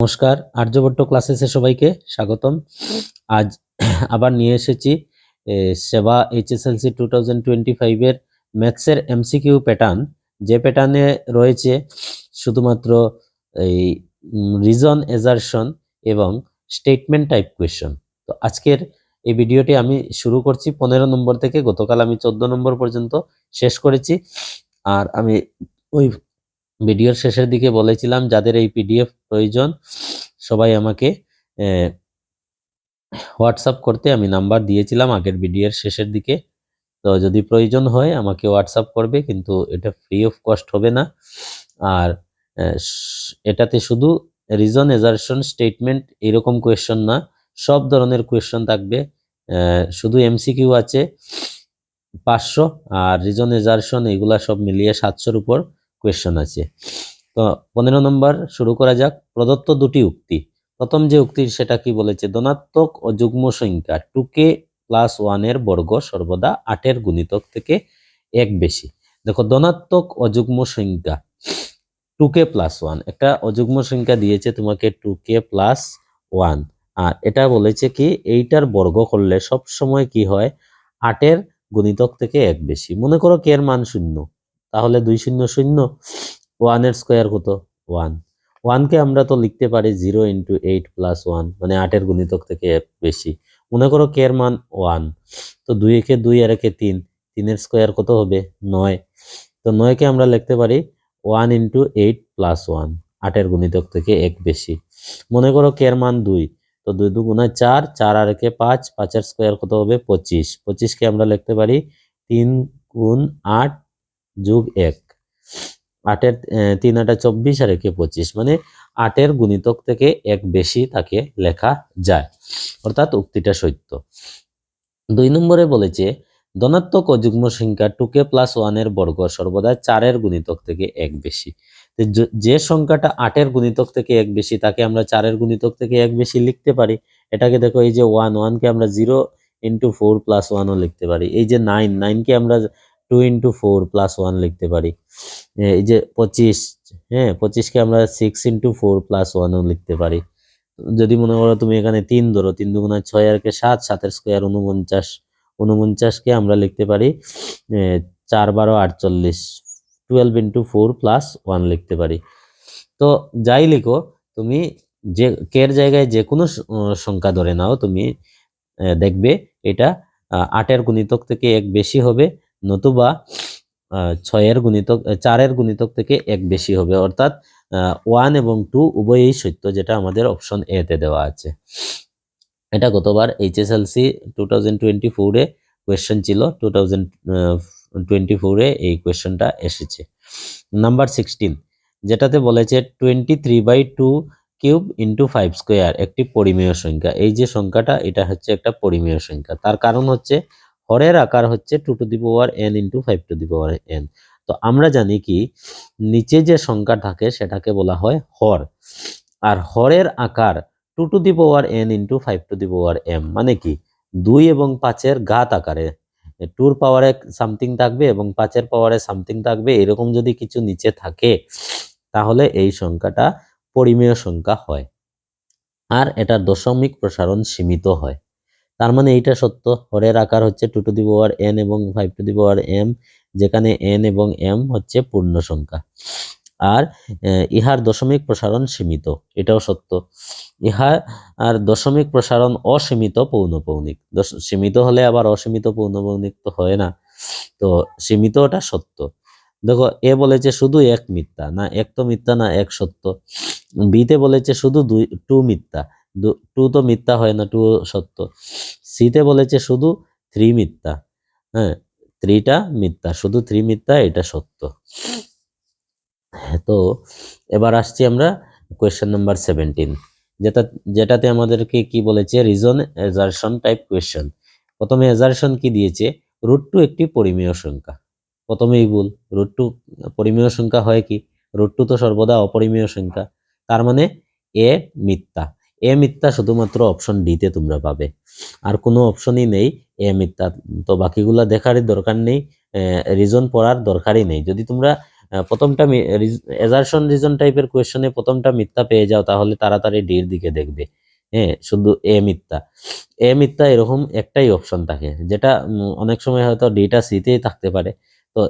নমস্কার, আর্যভট্ট ক্লাসেসে সবাইকে স্বাগতম। আজ আবার নিয়ে এসেছি সেবা এইচএসএলসি 2025 এর ম্যাথসের এমসিকিউ প্যাটার্ন, যে প্যাটার্নে রয়েছে শুধুমাত্র এই রিজন, এজারশন এবং স্টেটমেন্ট টাইপ কোয়েশ্চন। তো আজকের এই ভিডিওটি আমি শুরু করছি 15 নম্বর থেকে। গতকাল আমি 14 নম্বর পর্যন্ত শেষ করেছি। আর আমি ওই ভিডিওর শেষের দিকে বলেছিলাম যাদের এই পিডিএফ প্রয়োজন সবাই আমাকে হোয়াটসঅ্যাপ করতে আমি নাম্বার দিয়েছিলাম আগের ভিডিওর শেষের দিকে। তো যদি প্রয়োজন হয় আমাকে হোয়াটসঅ্যাপ করবে, কিন্তু এটা ফ্রি অফ কস্ট হবে না। আর এটাতে শুধু রিজন, এজারশন, স্টেটমেন্ট এরকম কোয়েশ্চন না, সব ধরনের কোয়েশ্চন থাকবে। শুধু এমসিকিউ আছে 500, আর রিজন, এজারশন এগুলা সব মিলিয়ে 700-র উপর কোয়েশ্চন আছে। তো 15 নম্বর শুরু করা যাক। প্রদত্ত দুটি উক্তি। প্রথম যে উক্তি সেটা কি বলেছে, ধনাত্মক ও যুগ্ম সংখ্যা 2k + 1 এর বর্গ সর্বদা 8 এর গুণিতক থেকে 1 বেশি। দেখো, ধনাত্মক অযুগ্ম সংখ্যা 2k + 1, একটা অযুগ্ম সংখ্যা দিয়েছে তোমাকে 2k + 1, আর এটা বলেছে কি এইটার বর্গ করলে সব সময় কি হয়, 8 এর গুণিতক থেকে 1 বেশি। মনে করো k এর মান 0, তাহলে 2 0 0, 1 এর স্কোয়ার কত 1। 1 কে আমরা তো লিখতে পারি 0 × 8 + 1, মানে 8 এর গুণিতক থেকে 1 বেশি। মনে করো k এর মান 1, তো 2 একে 2 আর একে 3, 3 এর স্কোয়ার কত হবে 9। তো 9 কে আমরা লিখতে পারি 1 × 8 + 1, 8 এর গুণিতক থেকে 1 বেশি। মনে করো k এর মান 2, তো 2 2 × 4, 4 আর একে 5, 5 এর স্কোয়ার কত হবে 25। 25 কে আমরা লিখতে পারি 3 × 8 + 1, 8 এর 3 8 24 আর একে 25, মানে 8 এর গুণিতক থেকে 1 বেশি তাকে লেখা যায়, অর্থাৎ উক্তিটা সত্য। 2 নম্বরে বলেছে ধনাত্মক ও যুগ্ম সংখ্যা 2k + 1 এর বর্গ সর্বদা 4 এর গুণিতক থেকে 1 বেশি। যে সংখ্যাটা 8 এর গুণিতক থেকে 1 বেশি তাকে আমরা 4 এর গুণিতক থেকে 1 বেশি লিখতে পারি। এটাকে দেখো, এই যে 1, 1 কে আমরা 0 × 4 + 1 ও লিখতে পারি। এই যে 9, 9 কে আমরা 2 × 4 + 1 লিখতে পারি। এই যে 25, হ্যাঁ 25 কে আমরা 6 × 4 + 1 ও লিখতে পারি। যদি মনে করো তুমি এখানে 3 ধরো, 3 2 × 6 আর একে 7, 7 এর স্কোয়ার 49, 49 কে আমরা লিখতে পারি 4 12 48, 12 × 4 + 1 লিখতে পারি। তো যাই লিখো তুমি, যে কে এর জায়গায় যে কোনো সংখ্যা ধরে নাও তুমি, দেখবে এটা 8 এর গুণিতক থেকে 1 বেশি হবে, নতুবা 6 এর গুণিতক 4 এর গুণিতক থেকে 1 বেশি হবে। অর্থাৎ 1 এবং 2 উভয়ই সত্য, যেটা আমাদের অপশন এ তে দেওয়া আছে। এটা গতবার এইচএসএলসি 2024 এ কোয়েশ্চেন ছিল, 2024 এ এই কোয়েশ্চেনটা এসেছে। নাম্বার 16, যেটাতে বলেছে 23/2³ × 5 স্কোয়ার একটি পরিমেয় সংখ্যা। এই যে সংখ্যাটা, এটা হচ্ছে একটা পরিমেয় সংখ্যা। তার কারণ হচ্ছে হরের আকার হচ্ছে 2n × 5n। তো আমরা জানি কি, নিচে যে সংখ্যা থাকে সেটাকে বলা হয় হর, আর হরের আকার 2n × 5m, মানে কি 2 এবং 5 এর ঘাত আকারে, 2 এর পাওয়ারে সামথিং থাকবে এবং 5 এর পাওয়ারে সামথিং থাকবে, এরকম যদি কিছু নিচে থাকে তাহলে এই সংখ্যাটা পরিমেয় সংখ্যা হয়, আর এটার দশমিক প্রসারণ সীমিত হয়। তার মানে এইটা সত্য, হরের আকার হচ্ছে 2n এবং 5m, যেখানে n এবং m হচ্ছে পূর্ণ সংখ্যা, আর ইহার দশমিক প্রসারণ সীমিত, এটাও সত্য। ইহা আর দশমিক প্রসারণ অসীমিত পৌনঃপৌনিক। সীমিত হলে আবার অসীমিত পৌনঃপৌনিক তো হয় না, তো সীমিত ওটা সত্য। দেখো, এ বলেছে শুধু 1 মিথ্যা, না 1 তো মিথ্যা না 1 সত্য। বিতে বলেছে শুধু 2 মিথ্যা, 2 তো মিথ্যা হয় না, 2 সত্য। সিতে বলেছে শুধু 3 মিথ্যা, হ্যাঁ 3টা মিথ্যা, শুধু 3 মিথ্যা, এটা সত্য। তো এবার আসছি আমরা কোয়েশ্চেন নাম্বার 17, যেটাতে আমাদেরকে কি বলেছে, রিজন, এজারশন টাইপ কোয়েশ্চেন। প্রথমে এজারশন কি দিয়েছে, √2 একটি পরিমেয় সংখ্যা। প্রথমেই ভুল, √2 পরিমেয় সংখ্যা হয় কি, √2 তো সর্বদা অপরিমেয় সংখ্যা। তার মানে এ মিথ্যা, এ মিথ্যা শুধুমাত্র অপশন ডি তে তোমরা পাবে, আর কোনো অপশনই নেই এ মিথ্যা। তো বাকিগুলা দেখারই দরকার নেই, রিজন পড়ার দরকারই নেই। যদি তোমরা প্রথমটা এজারশন রিজন টাইপের কোয়েশ্চনে প্রথমটা মিথ্যা পেয়ে যাও, তাহলে তাড়াতাড়ি ডির দিকে দেখবে। হ্যাঁ, শুধু মিথ্যা মিথ্যা এরকম একটাই অপশন থাকে, যেটা অনেক সময় হয়তো ডিটা সিতেই থাকতে পারে। তো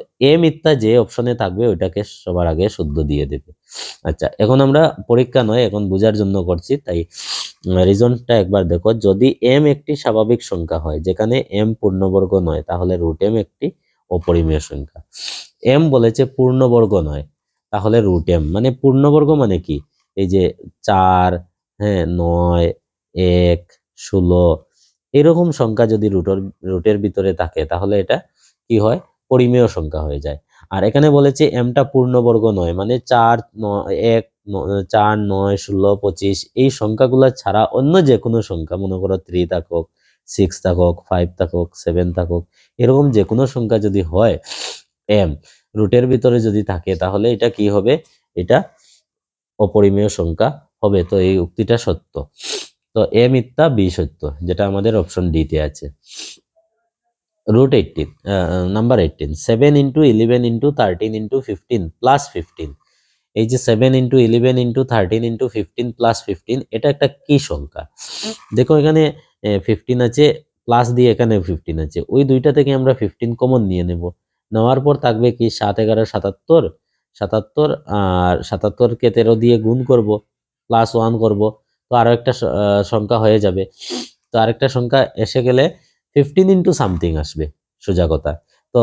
মিথ্যা যে অপশনে থাকবে ওইটাকে সবার আগে শুদ্ধ দিয়ে দেবে। আচ্ছা, এখন আমরা পরীক্ষা নয়, এখন বোঝার জন্য করছি, তাই রিজনটা একবার দেখো। যদি এম একটি স্বাভাবিক সংখ্যা হয়, যেখানে এম পূর্ণবর্গ নয়, তাহলে রুট এম একটি অপরিমেয় সংখ্যা। এম বলেছে পূর্ণবর্গ নয়, তাহলে রুট এম মানে পূর্ণবর্গ মানে কি? এই যে 4, হ্যাঁ, 9, 1, 16 এরকম সংখ্যা যদি রুটের ভিতরে থাকে, তাহলে এটা কি হয়? পরিমেয় সংখ্যা হয়ে যায়। আর এখানে বলেছে এমটা পূর্ণবর্গ নয়, মানে 4, 1, 4, 9, 16, 25 এই সংখ্যাগুলো ছাড়া অন্য যে কোনো সংখ্যা, মনে করো 3 থাকুক, 6 থাকুক, 5 থাকুক, 7 থাকুক, এরকম যে কোনো সংখ্যা যদি হয়, এম রুটের ভিতরে যদি থাকে, তাহলে এটা কি হবে? এটা অপরিমেয় সংখ্যা হবে। তো এই উক্তিটা সত্য। তো এ মিথ্যা, বি সত্য, যেটা আমাদের অপশন ডি তে আছে। Root 18, number 18, 7 into 11 into 13 into 15 plus 15। এই যে 7 ইন্টু 11 ইন্টু 13 ইন্টু 15 প্লাস 15, এটা একটা কি সংখ্যা? দেখো এখানে 15 আছে, প্লাস দিয়ে এখানে 15 আছে, ওই দুইটা থেকে আমরা 15 কমন নিয়ে নেব। নেওয়ার পর থাকবে কি 7, 11, 77, 77, আর 77কে 13 দিয়ে গুণ করব, প্লাস 1 করব, তো আরো একটা সংখ্যা হয়ে যাবে। তো আরেকটা সংখ্যা এসে গেলে 15 ইন্টু সামথিং আসবে, সোজা কথা। তো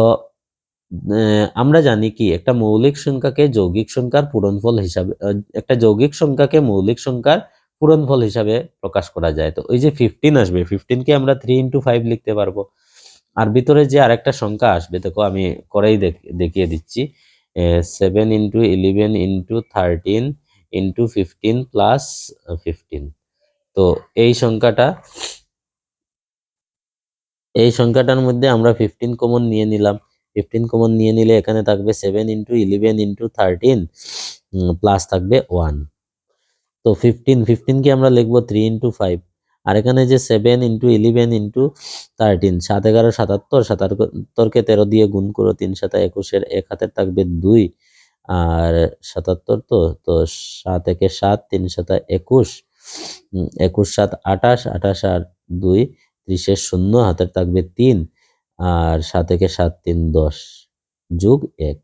আমরা জানি কি একটা মৌলিক সংখ্যাকে যৌগিক সংখ্যার পূরণফল হিসাবে, একটা যৌগিক সংখ্যাকে মৌলিক সংখ্যার পূরণফল হিসাবে প্রকাশ করা যায়। তো ওই যে 15 আসবে, 15কে আমরা 3 ইন্টু 5 লিখতে পারবো। আর ভিতরে যে আরেকটা সংখ্যা আসবে, দেখো আমি করেই দেখিয়ে দিচ্ছি, 7 ইন্টু 11 ইন্টু 13 ইন্টু 15 প্লাস 15। তো এই সংখ্যাটা, এই সংখ্যাটার মধ্যে আমরা 15 কমন নিয়ে নিলাম। 15 কমন নিয়ে নিলে এখানে থাকবে 7 ইন্টু 11 ইন্টু 13 প্লাস থাকবে 1। তো 15 কে আমরা লিখবো 3 ইন্টু 5। আর এখানে যে 7 ইন্টু 11 ইন্টু 13, 7, 11, 77, 77কে 13 দিয়ে গুণ করো, 3, 7, 21, এক হাতে থাকবে 2, আর 77, তো তো 7, 1, 7, 3, 7, 21, 21, 7, 28, 28 আর 2, 30, শূন্য হাতের থাকবে 3, আর 7, 1, 7, 3, 10 যোগ 1,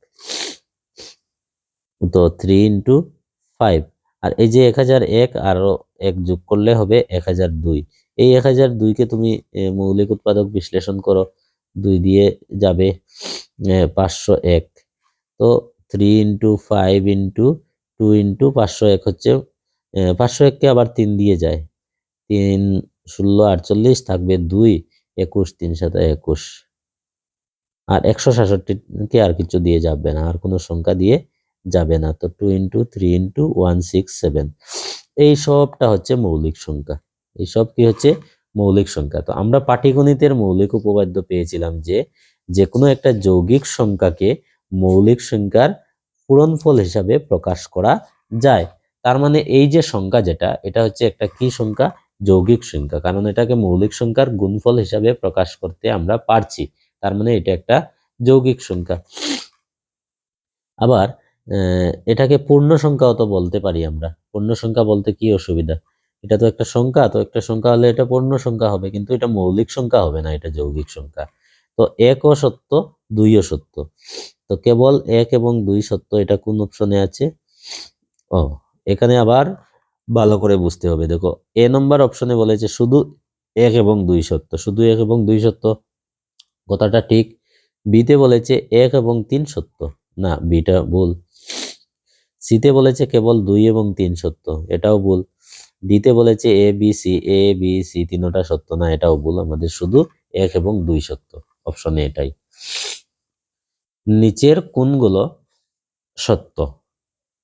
তো 3 ইন্টু 5। আর এই যে 1001 আরো 1 যোগ করলে হবে 1002। এই 1002কে তুমি মৌলিক উৎপাদক বিশ্লেষণ করো, 2 দিয়ে যাবে 501। তো 3 ইন্টু 5 ইন্টু 2 ইন্টু 501 হচ্ছে, 501কে আবার 3 দিয়ে যায়, 3, 16, 48 থাকবে 2, 21, 3, 7, 21। আর 167কে আর কিছু দিয়ে যাবে না, আর কোনো সংখ্যা দিয়ে যাবে না। তো 2 ইন্টু 3 ইন্টু 167, এই সবটা হচ্ছে মৌলিক সংখ্যা। এই সব কি হচ্ছে? মৌলিক সংখ্যা। তো আমরা পাটিগণিতের মৌলিক উপপাদ্য পেয়েছিলাম যে, যে কোনো একটা যৌগিক সংখ্যাকে মৌলিক সংখ্যার পূরণফল হিসাবে প্রকাশ করা যায়। তার মানে এই যে সংখ্যা যেটা, এটা হচ্ছে একটা কি সংখ্যা? যৌগিক সংখ্যা, কারণ এটাকে মৌলিক সংখ্যার গুণফল হিসাবে প্রকাশ করতে আমরা পারছি। তার মানে এটা একটা যৌগিক সংখ্যা। আবার এটাকে পূর্ণ সংখ্যাও তো বলতে পারি আমরা। পূর্ণ সংখ্যা বলতে কি অসুবিধা? এটা তো একটা সংখ্যা, তো একটা সংখ্যা হলে এটা পূর্ণ সংখ্যা হবে, কিন্তু এটা মৌলিক সংখ্যা হবে না, এটা যৌগিক সংখ্যা। তো 1 ও সত্য, 2 ও সত্য। তো কেবল 1 এবং 2 সত্য, এটা কোন অপশনে আছে? ও, এখানে আবার ভালো করে বুঝতে হবে। দেখো, নম্বর অপশনে বলেছে শুধু 1 এবং 2 সত্য, শুধু 1 এবং 2 সত্য, কথাটা ঠিক। বিতে বলেছে 1 এবং 3 সত্য, না, বিটা ভুল। সিতে বলেছে কেবল 2 এবং 3 সত্য, এটাও ভুল। ডিতে বলেছে এ বি সি তিনটা সত্য, না, এটাও ভুল। আমাদের শুধু 1 এবং 2 সত্য, অপশনে এটাই। নিচের কোনগুলো সত্য?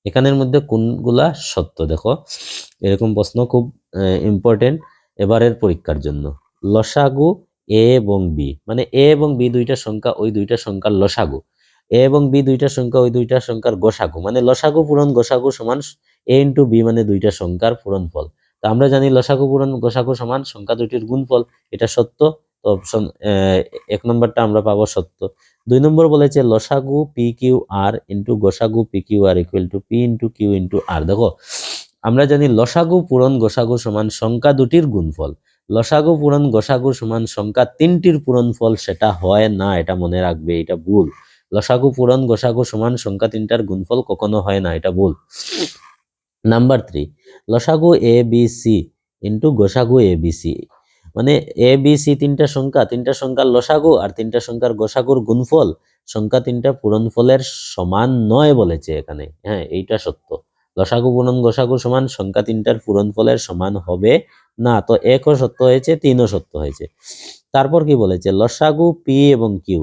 এখানের মধ্যে কোনগুলা সত্য? দেখো, এরকম প্রশ্ন খুব ইম্পর্টেন্ট এবারের পরীক্ষার জন্য। লসাগু এ এবং বি, মানে এ এবং বি দুইটা সংখ্যা, ওই দুইটা সংখ্যার লসাগু। এ এবং বি দুইটা সংখ্যা, ওই দুইটা সংখ্যার গোসাগু, মানে লসাগু পূরণ গোসাগু সমান এ ইন্টু বি, মানে দুইটা সংখ্যার পূরণফল। তো আমরা জানি লসাগু পূরণ গোসাগু সমান সংখ্যা দুইটির গুণফল, এটা সত্য। তো অপশন 1 নম্বরটা আমরা পাবো সত্য। 2 নম্বর বলেছে লসাগু পি কিউ আর ইন্টু গসাগু P Q R equal to P into Q into R. দেখো আমরা জানি লসাগু পূরণ গসাগু সমান সংখ্যা দুটির গুণফল। লসাগু পূরণ গসাগু সমান সংখ্যা তিনটির পূরণফল সেটা হয় না, এটা মনে রাখবে, এটা ভুল। লসাগু পূরণ গসাগু সমান সংখ্যা তিনটার গুণফল কখনো হয় না, এটা ভুল। নাম্বার 3, লসাগু এ বি সি ইন্টু গসাগু এ বি সি, মানে এ বি সি তিনটা সংখ্যার লসাগু আর তিনটা সংখ্যার গসাগুর গুণফল সংখ্যা তিনটা পূরণফলের সমান নয় বলেছে এখানে। হ্যাঁ, এইটা সত্য। লসাগু পূরণ গসাগু সমান সংখ্যা তিনটার পূরণফলের সমান হবে না। তো 1ও সত্য হয়েছে, 3ও সত্য হয়েছে। তারপর কি বলেছে লসাগু পি এবং কিউ,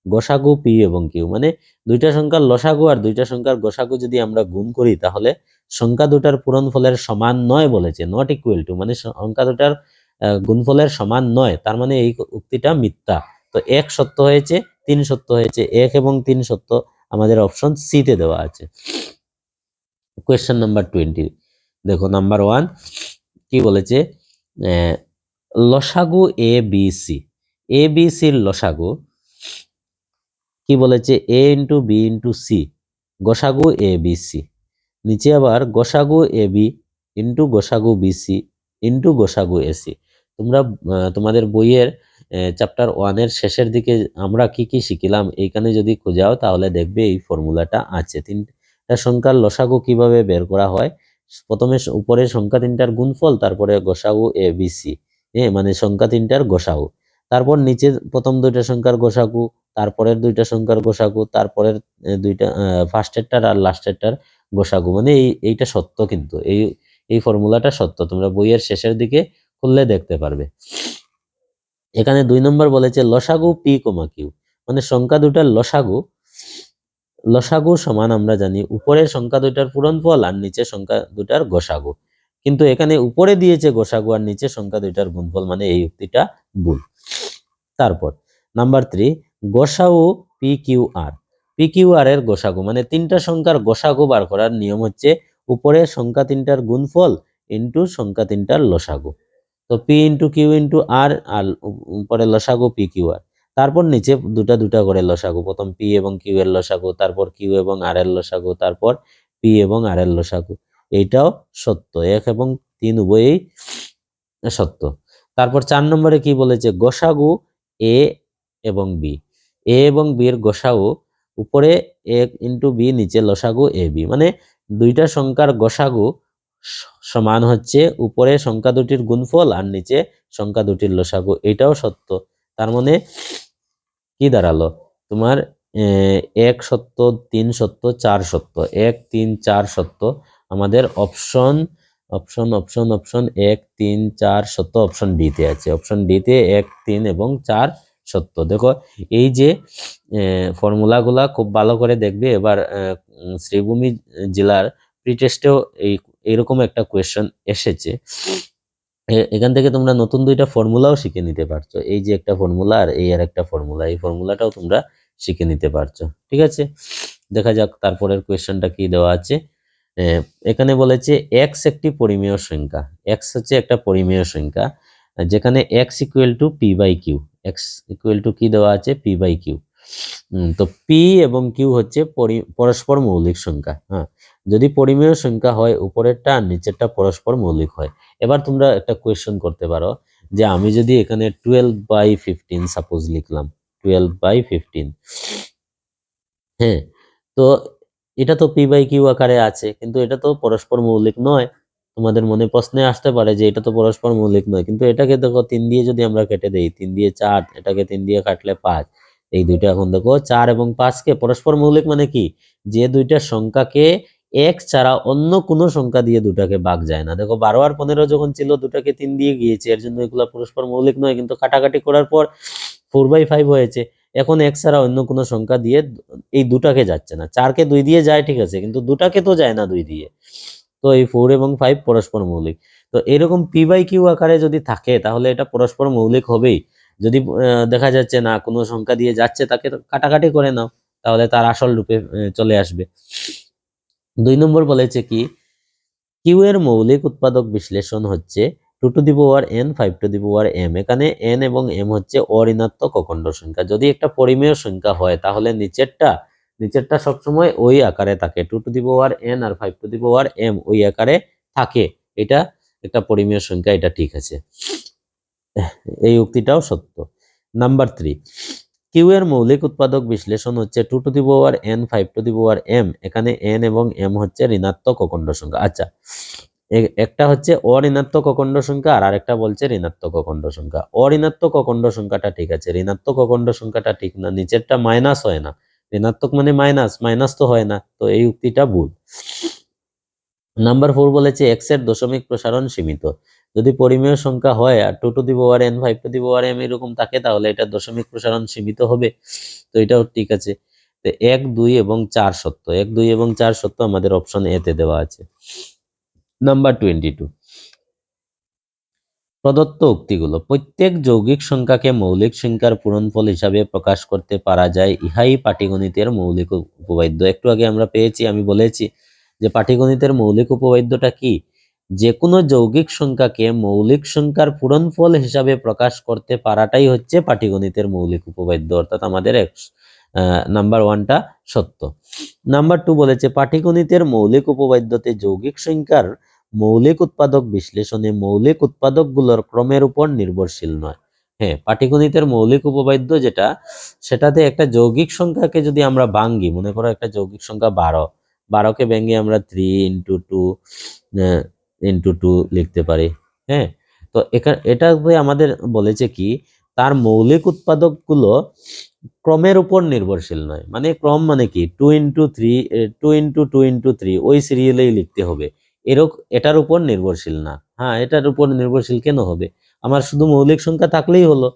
গসাগু পি এবং কিউ, মানে দুইটা সংখ্যার লসাগু আর দুইটা সংখ্যার গসাগু যদি আমরা গুণ করি তাহলে সংখ্যা দুটার পূরণফলের সমান নয় বলেছে, নট ইকুয়াল টু, মানে সংখ্যা দুটার গুণফলের সমান নয়, তার মানে এই উক্তিটা মিথ্যা। তো 1 সত্য হয়েছে, 3 সত্য হয়েছে, 1 এবং 3 সত্য আমাদের অপশন সি তে দেওয়া আছে। কোয়েশ্চেন নাম্বার 20, দেখো নাম্বার 1 কি বলেছে, লসাগু A B C, A B সির লসাগু কি বলেছে, এ ইন্টু বি ইন্টু সি গসাগু এ বি সি। নিচে আবার গসাগু এ বি ইন্টু গসাগু বিসি ইন্টু গসাগু এসি। তোমরা তোমাদের বইয়ের চ্যাপ্টার 1-এর শেষের দিকে আমরা কি কি শিখিলাম এইখানে যদি খোঁজাও তাহলে দেখবে এই ফর্মুলাটা আছে। তিনটা সংখ্যার লসাগু কিভাবে বের করা হয়, প্রথমে উপরে সংখ্যা তিনটার গুণফল, তারপরে গসাগু এ বি সি, মানে সংখ্যা তিনটার গসাগু, তারপর নিচে প্রথম দুইটা সংখ্যার গসাগু, তারপরের দুইটা সংখ্যার গসাগু, তারপরের দুইটা ফার্স্টেরটার আর লাস্টেরটার গোসাগু, মানে এইটা সত্য, কিন্তু এই ফর্মুলাটা সত্য, তোমরা বইয়ের শেষের দিকে খুললে দেখতে পারবে। এখানে 2 নম্বর বলেছে লসাগু পি কমা কিউ, মানে সংখ্যা দুটার লসাগু, লসাগু সমান আমরা জানি উপরের সংখ্যা দুটার পূরণফল আর নিচে সংখ্যা দুটার গসাগু, কিন্তু এখানে উপরে দিয়েছে গসাগু আর নিচে সংখ্যা দুটার গুণফল, মানে এই উক্তিটা ভুল। তারপর নাম্বার 3, গসাগু পি কিউ আর, পি কিউ আর এর গসাগু, মানে তিনটা সংখ্যার গসাগু বার করার নিয়ম হচ্ছে উপরে সংখ্যা তিনটার গুণফল ইন্টু সংখ্যা তিনটার লসাগু। তো পি ইন্টু কিউ ইন্টু আর, আর উপরে লসাগু পি কিউ আর, তারপর নিচে দুটা দুটা করে লসাগু, প্রথম পি এবং কিউ এর লসাগু, তারপর কিউ এবং আর এর লসাগু, তারপর পি এবং আর এর লসাগু। এইটাও সত্য, 1 এবং 3 উভয়ই সত্য। তারপর 4 নম্বরে কি বলেছে, গসাগু এ এবং বি, এ এবং বি এর গসাগু উপরে এ ইন্টু বি, নিচে লসাগু এ বি, মানে দুইটা সংখ্যার গসাগু সমান হচ্ছে উপরে সংখ্যা দুটির গুণফল আর নিচে সংখ্যা দুটির লসাগু, এটাও সত্য। তার মানে কি দাঁড়ালো তোমার, 1 সত্য, 3 সত্য, 4 সত্য, 1 3 4 সত্য, আমাদের অপশন অপশন অপশন অপশন 1 3 4 সত্য অপশন ডি তে আছে, অপশন ডি তে 1 3 এবং 4 সত্য। দেখো এই যে ফর্মুলাগুলা খুব ভালো করে দেখবে। এবার শ্রীভূমি জেলার প্রি টেস্টেও এইরকম একটা কোয়েশ্চেন এসেছে, এখান থেকে তোমরা নতুন দুইটা ফর্মুলাও শিখে নিতে পারছো, এই যে একটা ফর্মুলা আর এই আর একটা ফর্মুলা, এই ফর্মুলাটাও তোমরা শিখে নিতে পারছো। ঠিক আছে, দেখা যাক তারপরের কোয়েশ্চেনটা কি দেওয়া আছে। এখানে বলেছে এক্স একটি পরিমেয় সংখ্যা, এক্স হচ্ছে একটা পরিমেয় সংখ্যা, যেখানে x equal to p by q, x equal to কি দেওয়া আছে, পি বাই কিউ। তো পি এবং কিউ হচ্ছে পরস্পর মৌলিক সংখ্যা। হ্যাঁ, যদি পরিমেয় সংখ্যা হয় উপরেরটা আর নিচেরটা পরস্পর মৌলিক হয়। এবার তোমরা একটা কোয়েশ্চেন করতে পারো যে আমি যদি এখানে 12/15 সাপোজ লিখলাম, 12/15, হ্যাঁ, তো এটা তো পি বাই কিউ আকারে আছে, কিন্তু এটা তো পরস্পর মৌলিক নয়। তোমাদের মনে প্রশ্নে আসতে পারে যে এটা তো পরস্পর মৌলিক নয়, কিন্তু এটাকে দেখো 3 দিয়ে যদি আমরা কেটে দেই, 3 দিয়ে 4, এটাকে 3 দিয়ে কাটলে 5, এই দুইটা এখন দেখো 4 এবং 5কে পরস্পর মৌলিক মানে কি, যে দুইটা সংখ্যাকে এক ছাড়া অন্য কোনো সংখ্যা দিয়ে দুটাকে ভাগ যায় না। দেখো 12 আর 15 যখন ছিল দুটাকে 3 দিয়ে গিয়েছে, এর জন্য এগুলা পরস্পর মৌলিক নয়, কিন্তু কাটাকাটি করার পর 4/5 হয়েছে। এখন এক ছাড়া অন্য কোনো সংখ্যা দিয়ে এই দুটাকে যাচ্ছে না, 4কে 2 দিয়ে যায় ঠিক আছে, কিন্তু দুটাকে তো যায় না 2 দিয়ে। তো এই 4 এবং 5 পরস্পর মৌলিক। তো এরকম পি বাই কিউ আকারে যদি থাকে তাহলে এটা পরস্পর মৌলিক হবেই। যদি দেখা যাচ্ছে না কোনো সংখ্যা দিয়ে যাচ্ছে, তাকে কাটাকাটি করে নাও, তাহলে তার আসল রূপে চলে আসবে। 2 নম্বর বলেছে কি, কিউ এর মৌলিক উৎপাদক বিশ্লেষণ হচ্ছে 2 to the power n 5 to the power m। এখানে n এবং m হচ্ছে অঋণাত্মক অখণ্ড সংখ্যা। যদি একটা পরিমেয় সংখ্যা হয় তাহলে নিচেরটা সবসময় ওই আকারে থাকে, 2 টু দি পাওয়ার n আর 5 টু দি পাওয়ার m ওই আকারে থাকে। এটা একটা পরিমেয় সংখ্যা, এটা ঠিক আছে, এই উক্তিটাও সত্য। নাম্বার 3, কিউ এর মৌলিক উৎপাদক বিশ্লেষণ হচ্ছে 2 to the power n 5 to the power m। এখানে n এবং m হচ্ছে ঋণাত্মক অখণ্ড সংখ্যা। আচ্ছা, একটা হচ্ছে অঋণাত্মক অখণ্ড সংখ্যা আর আরেকটা বলছে ঋণাত্মক অখণ্ড সংখ্যা। অঋণাত্মক অখণ্ড সংখ্যাটা ঠিক আছে, ঋণাত্মক অখণ্ড সংখ্যাটা ঠিক না, নিচেরটা মাইনাস হয় না, ঋণাত্মক মানে মাইনাস, মাইনাস তো হয় না, তো এই উক্তিটা ভুল। নাম্বার 4 বলেছে এক্স এর দশমিক প্রসারণ সীমিত। যদি পরিমেয় সংখ্যা হয় আর 2 to the power n 5 to the power m এরকম থাকে তাহলে এটা দশমিক প্রসারণ সীমিত হবে, তো এটাও ঠিক আছে। তো 1, 2 এবং 4 সত্য, 1, 2 এবং 4 সত্য, আমাদের অপশন এ তে দেওয়া আছে। নাম্বার 22, প্রদত্ত উক্তিগুলো, প্রত্যেক যৌগিক সংখ্যাকে মৌলিক সংখ্যার পূরণফল হিসাবে প্রকাশ করতে পারা যায়, ইহাই পাটিগণিতের মৌলিক উপপাদ্য। একটু আগে আমরা পেয়েছি, আমি বলেছি যে পাটিগণিতের মৌলিক উপপাদ্যটা কি, যে কোনো যৌগিক সংখ্যাকে মৌলিক সংখ্যার পূরণফল হিসাবে প্রকাশ করতে পারাটাই হচ্ছে পাটিগণিতের মৌলিক উপপাদ্য, অর্থাৎ আমাদের নাম্বার 1টা সত্য। নাম্বার 2 বলেছে পাটিগণিতের মৌলিক উপপাদ্যতে যৌগিক সংখ্যার মৌলিক উৎপাদক বিশ্লেষণে মৌলিক উৎপাদকগুলোর ক্রমের উপর নির্ভরশীল নয়। হ্যাঁ, পাটিগণিতের মৌলিক উপপাদ্য যেটা, সেটাতে একটা যৌগিক সংখ্যাকে যদি আমরা ভাঙ্গি, মনে করো একটা যৌগিক সংখ্যা 12, 12কে ভেঙে আমরা 3 ইন্টু 2 ইন্টু 2 লিখতে পারি। হ্যাঁ, তো এটা আমাদের বলেছে কি, তার মৌলিক উৎপাদকগুলো ক্রমের উপর নির্ভরশীল নয়। মানে ক্রম মানে কি, 2 ইন্টু 3, 2 ইন্টু 2 ইন্টু 3 ওই সিরিয়ালেই লিখতে হবে, এটার উপর নির্ভরশীল না। হ্যাঁ, এটার উপর নির্ভরশীল কেন হবে, আমার শুধু মৌলিক সংখ্যা থাকলেই হলো।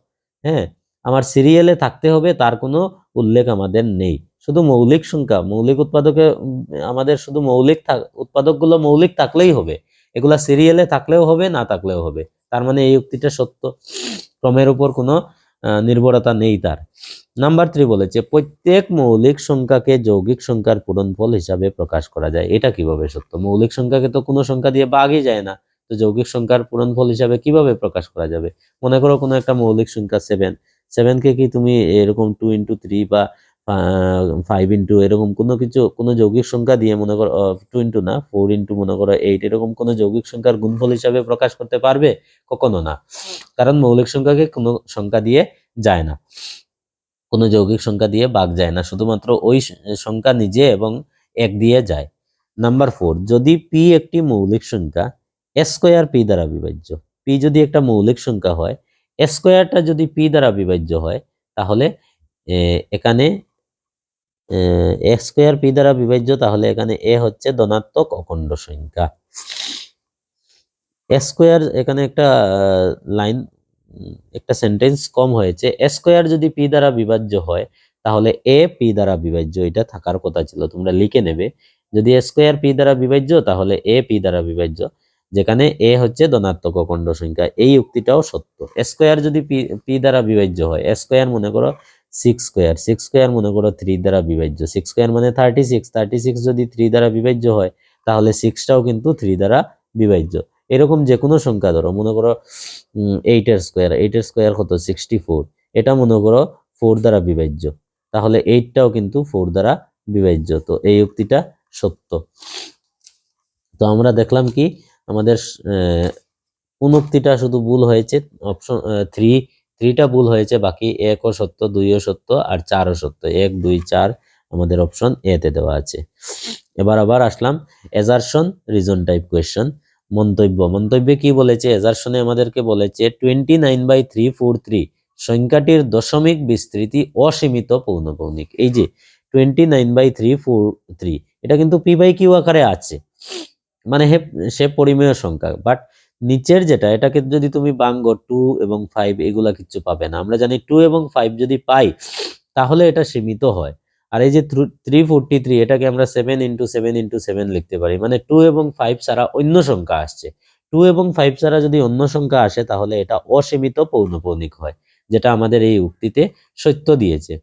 হ্যাঁ, আমার সিরিয়ালে থাকতে হবে তার কোনো উল্লেখ আমাদের নেই, শুধু মৌলিক সংখ্যা, মৌলিক উৎপাদকে আমাদের শুধু উৎপাদকগুলো মৌলিক থাকলেই হবে, এগুলা সিরিয়ালে থাকলেও হবে, না থাকলেও হবে। তার মানে এই উক্তিটা সত্য, ক্রমের উপর কোনো নির্ভরতা নেই তার। নাম্বার 3 বলেছে প্রত্যেক মৌলিক সংখ্যাকে যৌগিক সংখ্যার পূরণফল হিসাবে প্রকাশ করা যায়। এটা কিভাবে সত্য, মৌলিক সংখ্যাকে তো কোনো সংখ্যা দিয়ে ভাগই যায় না, তো যৌগিক সংখ্যার পূরণফল হিসাবে কিভাবে প্রকাশ করা যাবে? মনে করো কোনো একটা মৌলিক সংখ্যা 7, 7কে কি তুমি এরকম 2 ইন্টু 3 বা 5 ইন্টু এরকম কোনো যৌগিক সংখ্যা দিয়ে, মনে করো 2 ইন্টু না 4 ইন্টু মনে করো 8, এরকম কোনো যৌগিক সংখ্যার গুণফল হিসাবে প্রকাশ করতে পারবে? কখনো না, কারণ মৌলিক সংখ্যাকে কোনো সংখ্যা দিয়ে যায় না, কোনো যৌগিক সংখ্যা দিয়ে ভাগ যায় না, শুধুমাত্র ওই সংখ্যা নিজে এবং 1 দিয়ে যায়। নাম্বার 4, যদি পি একটি মৌলিক সংখ্যা, স্কোয়ার পি দ্বারা বিভাজ্য। পি যদি একটা মৌলিক সংখ্যা হয়, স্কোয়ারটা যদি পি দ্বারা বিভাজ্য হয়, তাহলে এখানে স্কোয়ার পি দ্বারা বিভাজ্য, তাহলে এখানে এ হচ্ছে ধনাত্মক অখণ্ড সংখ্যা। স্কোয়ার, এখানে একটা লাইন, একটা সেন্টেন্স কম হয়েছে, স্কোয়ার যদি পি দ্বারা বিভাজ্য হয় তাহলে এ পি দ্বারা বিভাজ্য, এটা থাকার কথা ছিল, তোমরা লিখে নেবে। যদি স্কোয়ার পি দ্বারা বিভাজ্য তাহলে এ পি দ্বারা বিভাজ্য, যেখানে এ হচ্ছে ধনাত্মক অখণ্ড সংখ্যা। এই উক্তিটাও সত্য। স্কোয়ার যদি পি দ্বারা বিভাজ্য হয়, স্কোয়ার মনে করো 6 স্কোয়ার, 6 স্কোয়ার মনে করো 3 দ্বারা বিভাজ্য, 6 স্কোয়ার মানে 36, 36 যদি 3 দ্বারা বিভাজ্য হয় তাহলে 6টাও কিন্তু 3 দ্বারা বিভাজ্য। এরকম যে কোনো সংখ্যা ধরো, মনে করো 8 এর স্কোয়ার, 8 এর স্কোয়ার কত 64, এটা মনে করো 4 দ্বারা বিভাজ্য, তাহলে 8টাও কিন্তু 4 দ্বারা বিভাজ্য, তো এই উক্তিটা সত্য। তো আমরা দেখলাম কি, আমাদের কোন উক্তিটা শুধু ভুল হয়েছে, অপশন 3টা ভুল হয়েছে, বাকি 1ও সত্য, 2ও সত্য আর 4ও সত্য, 1, 2, 4 আমাদের অপশন এ তে দেওয়া আছে। এবার আবার আসলাম এজারশন রিজন টাইপ কোয়েশ্চেন। মন্তব্যে কি বলেছে, এজারশনে আমাদেরকে বলেছে 29/343 সংখ্যাটির দশমিক বিস্তৃতি অসীমিত পৌনঃপুনিক। এই যে 29/343, এটা কিন্তু পি বাই কিউ আকারে আছে, মানে সে পরিমেয় সংখ্যা, বাট নিচের যেটা, এটাকে যদি তুমি ভাঙ্গো 2 এবং 5 এগুলা কিচ্ছু পাবে না। আমরা জানি 2 এবং 5 যদি পাই তাহলে এটা সীমিত হয়। আর এই যে 343, এটাকে আমরা 7 ইন্টু 7 ইন্টু 7 লিখতে পারি, মানে 2 এবং 5 ছাড়া অন্য সংখ্যা আসছে। 2 এবং 5 ছাড়া যদি অন্য সংখ্যা আসে তাহলে এটা অসীমিত পৌনঃপুনিক হয়, যেটা আমাদের এই উক্তিতে সত্য দিয়েছে।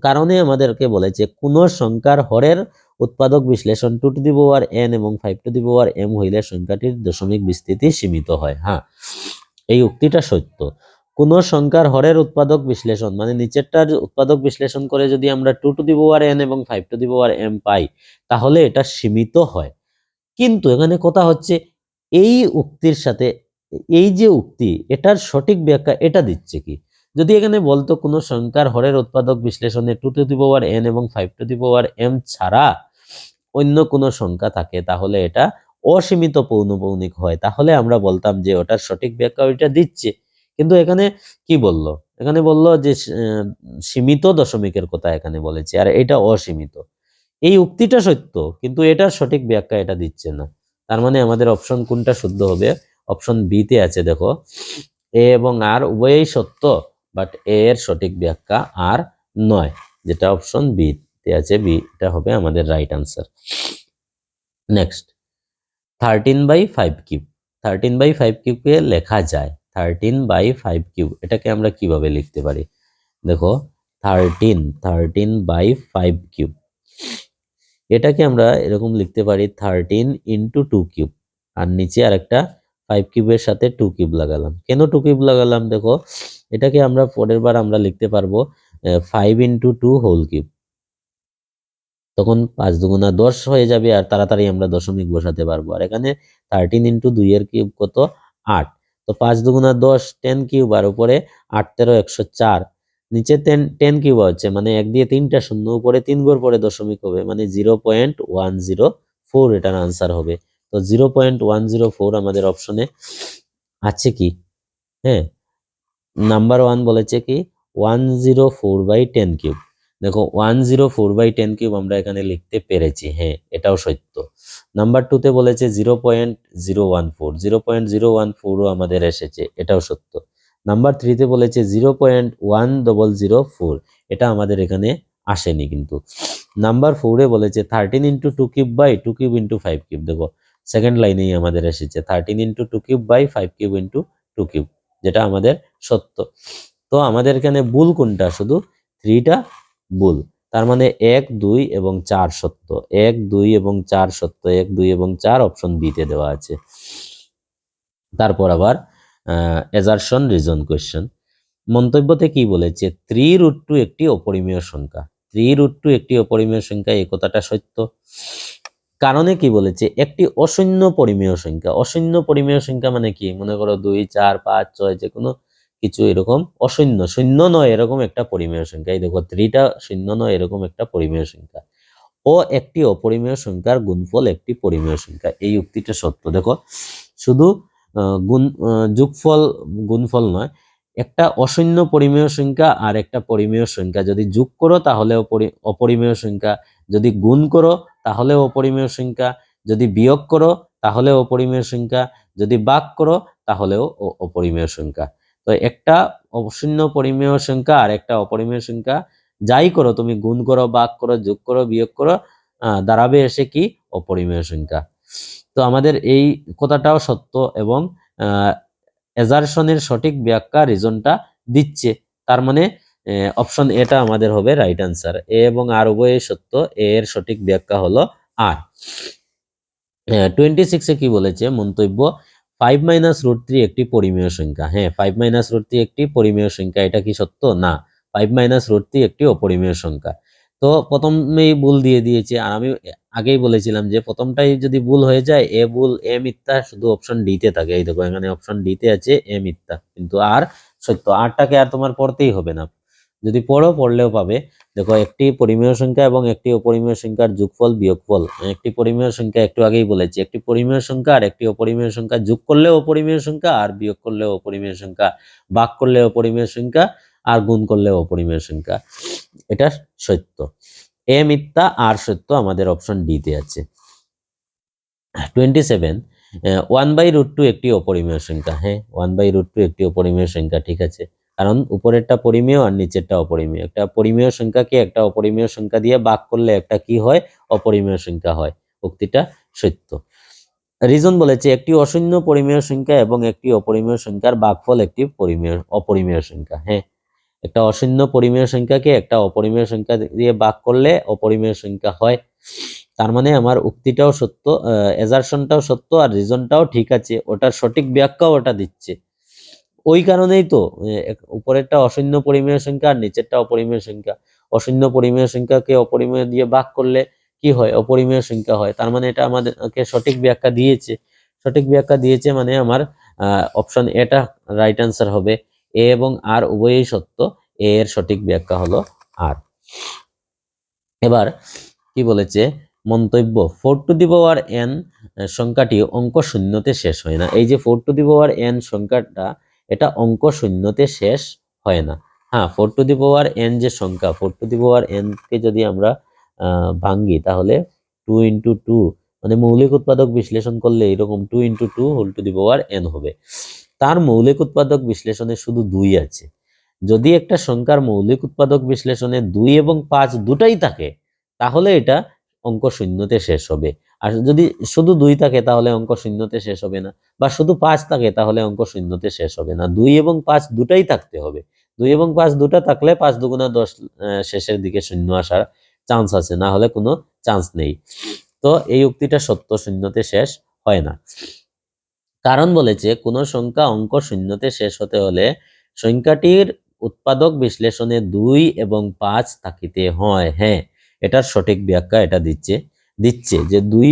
কারণে আমাদেরকে বলেছে কোন সংখ্যার হরের উৎপাদক বিশ্লেষণ 2 টু দি পাওয়ার n এবং 5 টু দি পাওয়ার m হইলে সংখ্যাটির দশমিক বিস্তৃতি সীমিত হয়। হ্যাঁ, এই উক্তিটা সত্য। কোন সংখ্যার হরের উৎপাদক বিশ্লেষণ মানে নিচেরটার উৎপাদক বিশ্লেষণ করে যদি আমরা 2 টু দি পাওয়ার n এবং 5 টু দি পাওয়ার m পাই তাহলে এটা সীমিত হয়। কিন্তু এখানে কথা হচ্ছে এই উক্তির সাথে এই যে উক্তি এটার সঠিক ব্যাখ্যা এটা দিচ্ছে কি? যদি এখানে বলতো কোন সংখ্যার হরের উৎপাদক বিশ্লেষণে 2 টু দি পাওয়ার n এবং 5 টু দি পাওয়ার m ছাড়া অন্য কোন সংখ্যা থাকে তাহলে এটা অসীমিত পৌনঃপুনিক হয়, তাহলে আমরা বলতাম যে ওটার সঠিক ব্যাখ্যা ওইটা দিচ্ছে। কিন্তু এখানে কি বললো? এখানে বললো যে সীমিত দশমিকের কথা এখানে বলেছে, আর এটা অসীমিত। এই উক্তিটা সত্য কিন্তু এটার সঠিক ব্যাখ্যা এটা দিচ্ছে না। তার মানে আমাদের অপশন কোনটা শুদ্ধ হবে? অপশন বি তে আছে, দেখো এ এবং আর উভয়ই সত্য, বাট এ এর সঠিক ব্যাখ্যা আর নয়, যেটা অপশন বি তে আছে। বি এটা হবে আমাদের রাইট আনসার। Next 13/5 cube. 13/5 কিউবকে লেখা যায় 13/5 কিউব, এটাকে আমরা কিভাবে লিখতে পারি? দেখো 13/5 কিউব, এটাকে আমরা এরকম লিখতে পারি 13 ইন্টু 2 কিউব, আর নিচে আরেকটা 5 কিউবের সাথে 2 কিউব লাগালাম। কেন 2 কিউব লাগালাম? দেখো এটাকে আমরা পরের বার আমরা লিখতে পারবো 5 ইন্টু 2 হোল কিউব, তখন 5 দুগুণা 10 হয়ে যাবে আর তাড়াতাড়ি আমরা দশমিক বসাতে পারবো। আর এখানে 13 ইন্টু 2 এর কিউব কত? 8। তো 5 দুগুণা 10, 10 কিউব, আর উপরে 8 13 104, নিচে 10 কিউব হচ্ছে মানে 1 দিয়ে 3টা শূন্য, উপরে 3 ঘর পরে দশমিক হবে মানে 0.104 এটার আনসার হবে। তো 0.104 আমাদের অপশনে আছে কি? হ্যাঁ, নাম্বার 1 বলেছে কি 104/10 কিউব। দেখো 104/10 কিউব আমরা এখানে লিখতে পেরেছি, হ্যাঁ এটাও সত্য। নাম্বার 2 তে বলেছে 0.014, 0.014ও আমাদের এসেছে, এটাও সত্য। নাম্বার 3 তে বলেছে 0.1004, এটা আমাদের এখানে আসেনি কিন্তু। নাম্বার 4 এ বলেছে 13 into 2 cube by 2 cube into 5 cube, দেখো সেকেন্ড লাইনেই আমাদের এসেছে 13 into 2 cube by 5 cube into 2 cube, যেটা আমাদের সত্য। তো আমাদের এখানে ভুল কোনটা? শুধু 3টা ভুল। তার মানে 1 2 এবং 4 সত্য, 1 2 এবং 4 সত্য, 1 2 এবং 4 অপশন বি তে দেওয়া আছে। তারপর আবার অ্যাজারশন রিজন কোয়েশ্চেন, মন্তব্যতে কি বলেছে? 3√2 একটি অপরিমেয় সংখ্যা। 3√2 একটি অপরিমেয় সংখ্যা, এই কথাটা সত্য। কারণে কি বলেছে? একটি অশূন্য পরিমেয় সংখ্যা। অশূন্য পরিমেয় সংখ্যা মানে কি? মনে করো 2 4 5 6 যে কোনো কিছু এরকম অশূন্য, শূন্য নয় এরকম একটা পরিমেয় সংখ্যা। এই দেখো 3টা শূন্য নয় এরকম একটা পরিমেয় সংখ্যা। ও একটি অপরিমেয় সংখ্যার গুণফল একটি পরিমেয় সংখ্যা, এই উক্তিটা সত্য। দেখো শুধু যোগফল গুণফল নয়, একটা অশূন্য পরিমেয় সংখ্যা আর একটা পরিমেয় সংখ্যা যদি যোগ করো তাহলে অপরিমেয় সংখ্যা, যদি গুণ করো তাহলে অপরিমেয় সংখ্যা, যদি বিয়োগ করো তাহলে অপরিমেয় সংখ্যা, যদি ভাগ করো তাহলেও অপরিমেয় সংখ্যা। তো একটা অশূন্য পরিমেয় সংখ্যা আর একটা অপরিমেয় সংখ্যা যাই করো তুমি, গুণ করো, ভাগ করো, যোগ করো, বিয়োগ করো, দাঁড়াবে এসে কি? অপরিমেয় সংখ্যা। তো আমাদের এই কথাটাও সত্য এবং এজারশনের সঠিক ব্যাখ্যা রিজনটা দিচ্ছে। তার মানে অপশন এটা আমাদের হবে রাইট আনসার। এ এবং আর উভয়ই সত্য, এ এর সঠিক ব্যাখ্যা হলো আর। 26 এ কি বলেছে মন্তব্য? 5 মাইনাস রুট 3 একটি পরিমেয় সংখ্যা। হ্যাঁ 5 মাইনাস রুট 3 একটি পরিমেয় সংখ্যা, এটা কি সত্য? না, 5 মাইনাস রুট 3 একটি অপরিমেয় সংখ্যা। তো প্রথমেই ভুল দিয়ে দিয়েছে, আর আমি আগেই বলেছিলাম যে প্রথমটাই যদি ভুল হয়ে যায়, এ ভুল এ মিথ্যা, শুধু অপশন ডি তে থাকে। এই দেখো এখানে অপশন ডি তে আছে এ মিথ্যা, কিন্তু আর সত্য। আরটাকে আর তোমার পড়তেই হবে না, যদি পড়ো পড়লেও পাবে। দেখো একটি পরিমেয় সংখ্যা এবং একটি অপরিমেয় সংখ্যার যোগফল বিয়োগফল। একটি পরিমেয় সংখ্যা একটু আগেই বলেছি, একটি পরিমেয় সংখ্যা আর একটি অপরিমেয় সংখ্যা যোগ করলে অপরিমেয় সংখ্যা, আর বিয়োগ করলে অপরিমেয় সংখ্যা, ভাগ করলে অপরিমেয় সংখ্যা, আর গুণ করলে অপরিমেয় সংখ্যা। এটা সত্য। এ মিথ্যা আর সত্য, আমাদের অপশন ডি তে আছে। 27 1/√2 একটি অপরিমেয় সংখ্যা। হ্যাঁ 1/√2 একটি অপরিমেয় সংখ্যা, ঠিক আছে, কারণ উপরেরটা পরিমেয় আর নিচেরটা অপরিমেয়। একটা পরিমেয় সংখ্যাকে একটা অপরিমেয় সংখ্যা দিয়ে ভাগ করলে একটা কি হয়? অপরিমেয় সংখ্যা হয়। উক্তিটা সত্য। রিজন বলেছে একটি অশূন্য পরিমেয় সংখ্যা এবং একটি অপরিমেয় সংখ্যার ভাগফল একটি অপরিমেয় সংখ্যা। হ্যাঁ একটা অশূন্য পরিমেয় সংখ্যাকে একটা অপরিমেয় সংখ্যা দিয়ে ভাগ করলে অপরিমেয় সংখ্যা হয়। তার মানে আমার উক্তিটাও সত্য, এজারশনটাও সত্য, আর রিজনটাও ঠিক আছে, ওটার সঠিক ব্যাখ্যাও ওটা দিচ্ছে। ওই কারণেই তো উপরেরটা অশূন্য পরিমেয় সংখ্যা আর নিচেরটা অপরিমেয় সংখ্যা। অশূন্য পরিমেয় সংখ্যাকে অপরিমেয় দিয়ে ভাগ করলে কি হয়? অপরিমেয় সংখ্যা হয়। তার মানে এটা আমাদেরকে সঠিক ব্যাখ্যা দিয়েছে। সঠিক ব্যাখ্যা দিয়েছে মানে আমার অপশন এটা রাইট অ্যান্সার হবে। এ এবং আর উভয়ই সত্য, এ এর সঠিক ব্যাখ্যা হলো আর। এবার কি বলেছে? মন্তব্য, 4n সংখ্যাটি অঙ্ক শূন্যতে শেষ হয় না। এই যে 4n সংখ্যাটা, এটা অঙ্ক শূন্যতে শেষ হয় না। হ্যাঁ, 4n যে সংখ্যা, 4n কে যদি আমরা ভাঙ্গি তাহলে 2 × 2, মানে মৌলিক উৎপাদক বিশ্লেষণ করলে এরকম 2 × 2n হবে। তার মৌলিক উৎপাদক বিশ্লেষণে শুধু 2 আছে। যদি একটা সংখ্যার মৌলিক উৎপাদক বিশ্লেষণে 2 এবং 5 দুটাই থাকে তাহলে এটা অঙ্ক শূন্যতে শেষ হবে। আর যদি শুধু 2 থাকে তাহলে অঙ্ক শূন্যতে শেষ হবে না, বা শুধু 5 থাকে তাহলে অঙ্ক শূন্যতে শেষ হবে না। 2 এবং 5 দুটাই থাকতে হবে। 2 এবং 5 দুটা থাকলে 5 × 2 = 10 শেষের দিকে শূন্য আসার চান্স আছে, না হলে কোনো চান্স নেই। তো এই উক্তিটা সত্য, শূন্যতে শেষ হয় না। কারণ বলেছে কোনো সংখ্যা অঙ্ক শূন্যতে শেষ হতে হলে সংখ্যাটির উৎপাদক বিশ্লেষণে 2 এবং 5 থাকিতে হয়। হ্যাঁ, এটার সঠিক ব্যাখ্যা এটা দিচ্ছে যে 2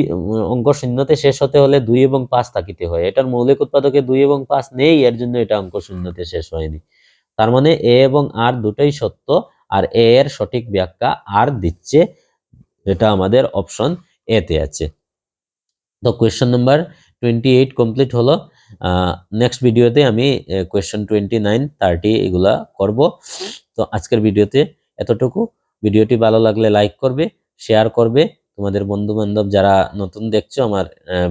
অঙ্ক শূন্যতে শেষ হতে হলে 2 এবং 5 থাকিতে হয়। এটার মৌলিক উৎপাদকে 2 এবং 5 নেই, এর জন্য এটা অঙ্ক শূন্যতে শেষ হয়নি। তার মানে এ এবং আর দুটোই সত্য, আর এ এর সঠিক ব্যাখ্যা আর দিচ্ছে। এটা আমাদের অপশন এ তে আছে। তো কোয়েশ্চেন নাম্বার 28 কমপ্লিট হলো। নেক্সট ভিডিওতে আমি কোয়েশ্চেন 29, 30 এগুলা করব। তো আজকের ভিডিওতে এতটুকু। ভিডিওটি ভালো লাগলে লাইক করবে, শেয়ার করবে। তোমাদের বন্ধু বান্ধব যারা নতুন দেখছো আমার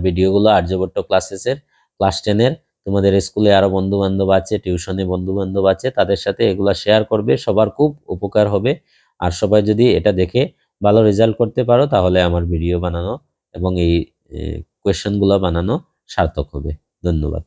ভিডিওগুলো, আর্যভট্ট ক্লাসেসের ক্লাস 10-এর, তোমাদের স্কুলে আরো বন্ধু বান্ধব আছে, টিউশনে বন্ধু বান্ধব আছে, তাদের সাথে এগুলা শেয়ার করবে। সবার খুব উপকার হবে। আর সবাই যদি এটা দেখে ভালো রেজাল্ট করতে পারো তাহলে আমার ভিডিও বানানো এবং এই কোয়েশ্চেনগুলো বানানো সার্থক হবে। ধন্যবাদ।